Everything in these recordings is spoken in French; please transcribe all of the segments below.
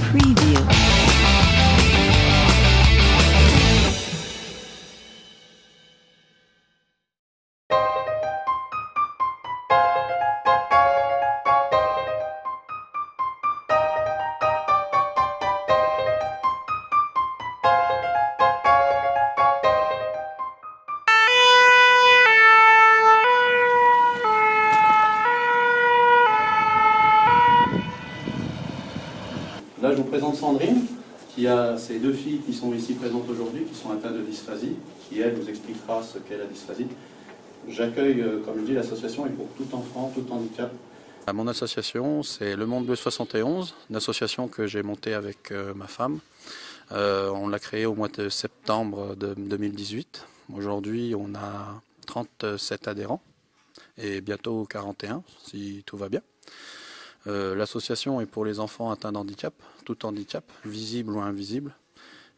Preview. Là, je vous présente Sandrine, qui a ses deux filles qui sont ici présentes aujourd'hui, qui sont atteintes de dysphasie, qui, elle, vous expliquera ce qu'est la dysphasie. J'accueille, comme je dis, l'association est pour tout enfant, tout handicap. Mon association, c'est Le Monde Bleu 71, une association que j'ai montée avec ma femme. On l'a créée au mois de septembre de 2018. Aujourd'hui, on a 37 adhérents et bientôt 41, si tout va bien. L'association est pour les enfants atteints d'handicap, tout handicap, visible ou invisible.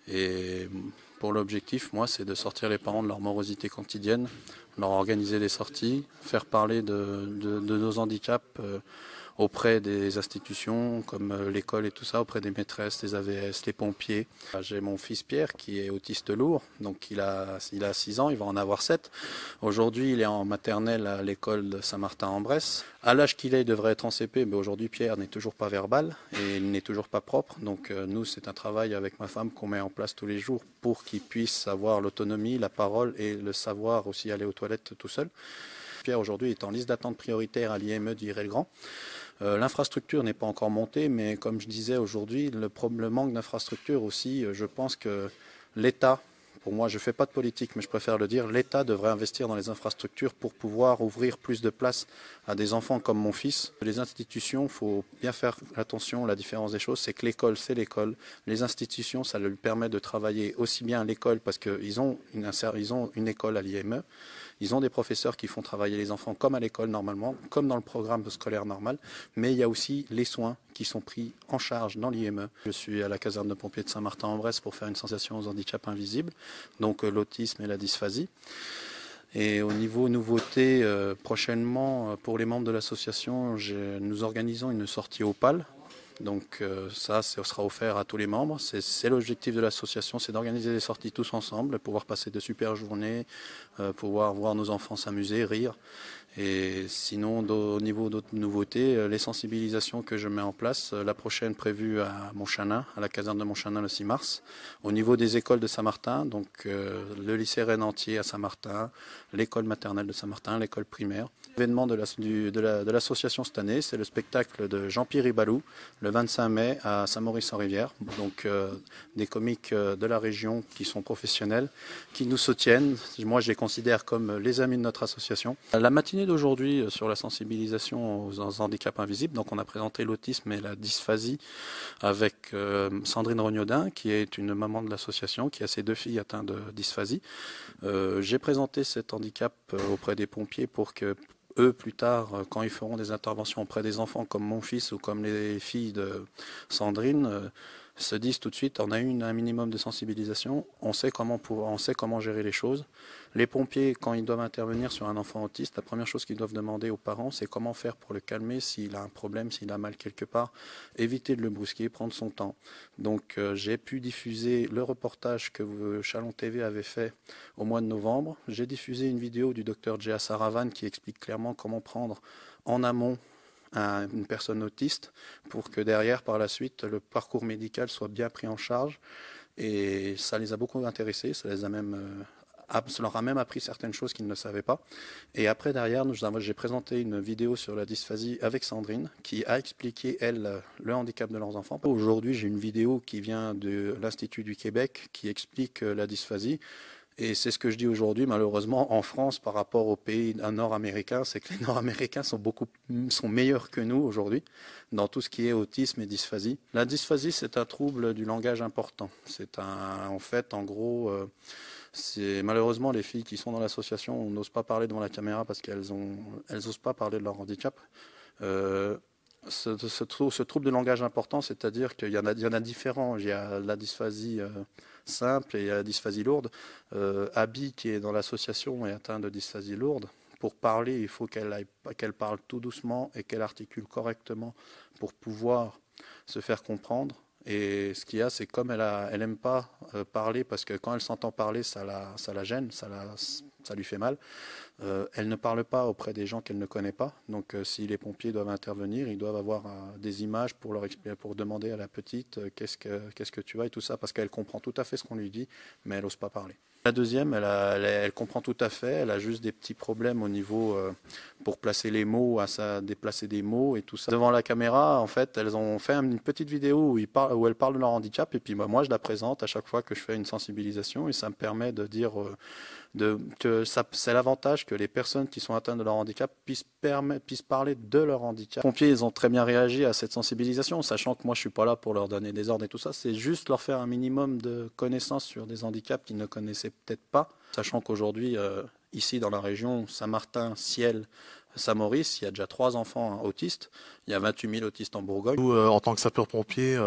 Et pour l'objectif, moi, c'est de sortir les parents de leur morosité quotidienne, leur organiser des sorties, faire parler de nos handicaps auprès des institutions comme l'école et tout ça, auprès des maîtresses, des AVS, les pompiers. J'ai mon fils Pierre qui est autiste lourd, donc il a 6 ans, il va en avoir 7. Aujourd'hui, il est en maternelle à l'école de Saint-Martin-en-Bresse. À l'âge qu'il est, il devrait être en CP, mais aujourd'hui Pierre n'est toujours pas verbal et il n'est toujours pas propre. Donc nous, c'est un travail avec ma femme qu'on met en place tous les jours pour qu'il puisse avoir l'autonomie, la parole et le savoir aussi aller aux toilettes tout seul. Pierre aujourd'hui est en liste d'attente prioritaire à l'IME d'Iré-le-Grand. L'infrastructure n'est pas encore montée, mais comme je disais aujourd'hui, le manque d'infrastructure aussi, je pense que l'État, pour moi je ne fais pas de politique, mais je préfère le dire, l'État devrait investir dans les infrastructures pour pouvoir ouvrir plus de place à des enfants comme mon fils. Les institutions, il faut bien faire attention, la différence des choses, c'est que l'école, c'est l'école. Les institutions, ça lui permet de travailler aussi bien à l'école, parce qu'ils ont une école à l'IME. Ils ont des professeurs qui font travailler les enfants comme à l'école normalement, comme dans le programme scolaire normal, mais il y a aussi les soins qui sont pris en charge dans l'IME. Je suis à la caserne de pompiers de Saint-Martin-en-Bresse pour faire une sensation aux handicaps invisibles, donc l'autisme et la dysphasie. Et au niveau nouveauté, prochainement, pour les membres de l'association, nous organisons une sortie au PAL. Donc ça sera offert à tous les membres. C'est l'objectif de l'association, c'est d'organiser des sorties tous ensemble, pouvoir passer de super journées, pouvoir voir nos enfants s'amuser, rire. Et sinon, au niveau d'autres nouveautés, les sensibilisations que je mets en place, la prochaine prévue à Montchanin, à la caserne de Montchanin le 6 mars. Au niveau des écoles de Saint-Martin, donc le lycée Rennes-Entier à Saint-Martin, l'école maternelle de Saint-Martin, l'école primaire. L'événement de l'association cette année, c'est le spectacle de Jean-Pierre Ribalou, le 25 mai à Saint-Maurice-en-Rivière. Donc des comiques de la région qui sont professionnels, qui nous soutiennent. Moi, je les considère comme les amis de notre association. La matinée d'aujourd'hui sur la sensibilisation aux handicaps invisibles, donc on a présenté l'autisme et la dysphasie avec Sandrine Rognaudin, qui est une maman de l'association, qui a ses 2 filles atteintes de dysphasie. J'ai présenté cet handicap auprès des pompiers pour que eux, plus tard, quand ils feront des interventions auprès des enfants comme mon fils ou comme les filles de Sandrine, se disent tout de suite, on a eu un minimum de sensibilisation, on sait comment gérer les choses. Les pompiers, quand ils doivent intervenir sur un enfant autiste, la première chose qu'ils doivent demander aux parents, c'est comment faire pour le calmer s'il a un problème, s'il a mal quelque part, éviter de le brusquer, prendre son temps. Donc j'ai pu diffuser le reportage que Chalon TV avait fait au mois de novembre. J'ai diffusé une vidéo du docteur Jea Saravan qui explique clairement comment prendre en amont une personne autiste pour que derrière, par la suite, le parcours médical soit bien pris en charge. Et ça les a beaucoup intéressés, ça leur a même appris certaines choses qu'ils ne savaient pas. Et après, derrière, j'ai présenté une vidéo sur la dysphasie avec Sandrine, qui a expliqué, elle, le handicap de leurs enfants. Aujourd'hui, j'ai une vidéo qui vient de l'Institut du Québec qui explique la dysphasie. Et c'est ce que je dis aujourd'hui, malheureusement, en France, par rapport aux pays nord-américains, c'est que les nord-américains sont meilleurs que nous aujourd'hui dans tout ce qui est autisme et dysphasie. La dysphasie, c'est un trouble du langage important. C'est malheureusement les filles qui sont dans l'association, on n'ose pas parler devant la caméra parce qu'elles n'osent pas parler de leur handicap. Ce trouble de langage important, c'est-à-dire qu'il y en a différents. Il y a la dysphasie simple et il y a la dysphasie lourde. Abby, qui est dans l'association, est atteinte de dysphasie lourde. Pour parler, il faut qu'elle parle tout doucement et qu'elle articule correctement pour pouvoir se faire comprendre. Et ce qu'il y a, c'est comme elle aime pas parler, parce que quand elle s'entend parler, ça la gêne, ça lui fait mal. Elle ne parle pas auprès des gens qu'elle ne connaît pas. Donc si les pompiers doivent intervenir, ils doivent avoir des images pour demander à la petite qu'est-ce que tu as et tout ça, parce qu'elle comprend tout à fait ce qu'on lui dit, mais elle n'ose pas parler. La deuxième, elle comprend tout à fait, elle a juste des petits problèmes au niveau pour placer les mots, déplacer des mots et tout ça. Devant la caméra, en fait, elles ont fait une petite vidéo où elles parlent de leur handicap, et puis moi je la présente à chaque fois que je fais une sensibilisation, et ça me permet de dire que c'est l'avantage que les personnes qui sont atteintes de leur handicap puissent parler de leur handicap. Les pompiers, ils ont très bien réagi à cette sensibilisation, sachant que moi je suis pas là pour leur donner des ordres et tout ça, c'est juste leur faire un minimum de connaissances sur des handicaps qu'ils ne connaissaient peut-être pas, sachant qu'aujourd'hui, ici dans la région Saint-Martin, Ciel, Saint-Maurice, il y a déjà 3 enfants autistes, il y a 28 000 autistes en Bourgogne. Nous, en tant que sapeurs-pompiers,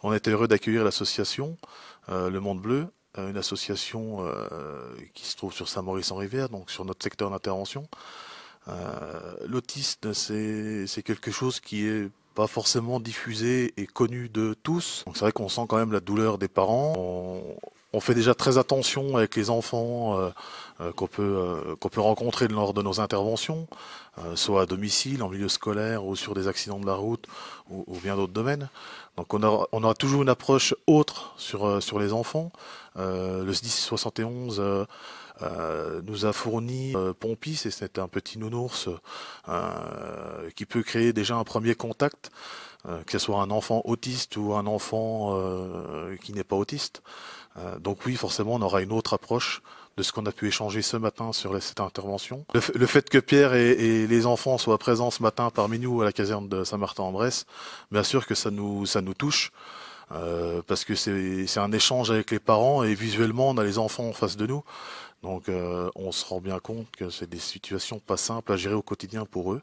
on était heureux d'accueillir l'association Le Monde Bleu, une association qui se trouve sur Saint-Maurice-en-Rivière, donc sur notre secteur d'intervention. L'autisme, c'est quelque chose qui est pas forcément diffusé et connu de tous. Donc c'est vrai qu'on sent quand même la douleur des parents. On fait déjà très attention avec les enfants qu'on peut rencontrer lors de nos interventions, soit à domicile, en milieu scolaire ou sur des accidents de la route ou bien d'autres domaines. Donc on aura toujours une approche autre sur les enfants. Le SDIS 71 nous a fourni Pompis, et c'est un petit nounours qui peut créer déjà un premier contact, que ce soit un enfant autiste ou un enfant qui n'est pas autiste. Donc oui, forcément, on aura une autre approche de ce qu'on a pu échanger ce matin sur cette intervention. Le fait que Pierre et les enfants soient présents ce matin parmi nous à la caserne de Saint-Martin-en-Bresse, bien sûr que ça nous touche, parce que c'est un échange avec les parents, et visuellement, on a les enfants en face de nous. Donc on se rend bien compte que c'est des situations pas simples à gérer au quotidien pour eux.